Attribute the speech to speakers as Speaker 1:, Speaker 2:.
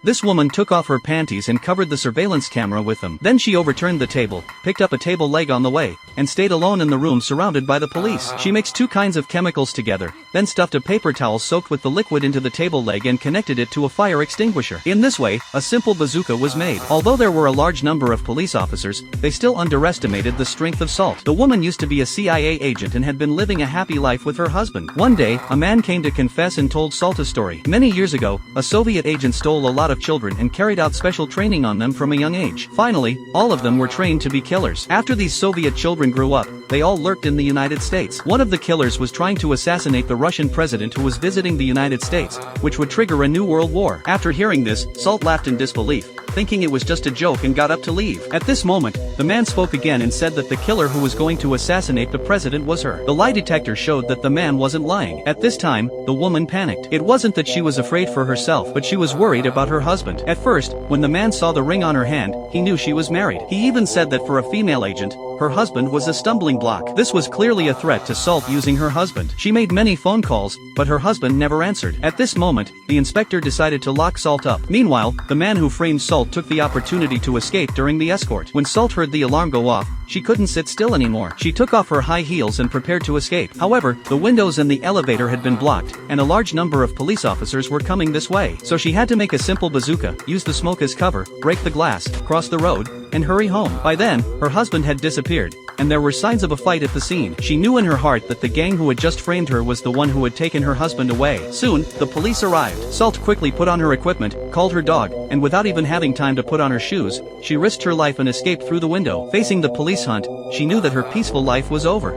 Speaker 1: This woman took off her panties and covered the surveillance camera with them. Then she overturned the table, picked up a table leg on the way, and stayed alone in the room surrounded by the police. She mixed two kinds of chemicals together, then stuffed a paper towel soaked with the liquid into the table leg and connected it to a fire extinguisher. In this way, a simple bazooka was made. Although there were a large number of police officers, they still underestimated the strength of Salt. The woman used to be a CIA agent and had been living a happy life with her husband. One day, a man came to confess and told Salt a story. Many years ago, a Soviet agent stole a lot of children and carried out special training on them from a young age. Finally, all of them were trained to be killers. After these Soviet children grew up, they all lurked in the United States. One of the killers was trying to assassinate the Russian president who was visiting the United States, which would trigger a new world war. After hearing this, Salt laughed in disbelief, thinking it was just a joke, and got up to leave. At this moment, the man spoke again and said that the killer who was going to assassinate the president was her. The lie detector showed that the man wasn't lying. At this time, the woman panicked. It wasn't that she was afraid for herself, but she was worried about her husband. At first, when the man saw the ring on her hand, he knew she was married. He even said that for a female agent, her husband was a stumbling block. This was clearly a threat to Salt using her husband. She made many phone calls, but her husband never answered. At this moment, the inspector decided to lock Salt up. Meanwhile, the man who framed Salt took the opportunity to escape during the escort. When Salt heard the alarm go off, she couldn't sit still anymore. She took off her high heels and prepared to escape. However, the windows and the elevator had been blocked, and a large number of police officers were coming this way. So she had to make a simple bazooka, use the smoke as cover, break the glass, cross the road, and hurry home. By then, her husband had disappeared, and there were signs of a fight at the scene. She knew in her heart that the gang who had just framed her was the one who had taken her husband away. Soon, the police arrived. Salt quickly put on her equipment, called her dog, and without even having time to put on her shoes, she risked her life and escaped through the window. Facing the police hunt, she knew that her peaceful life was over.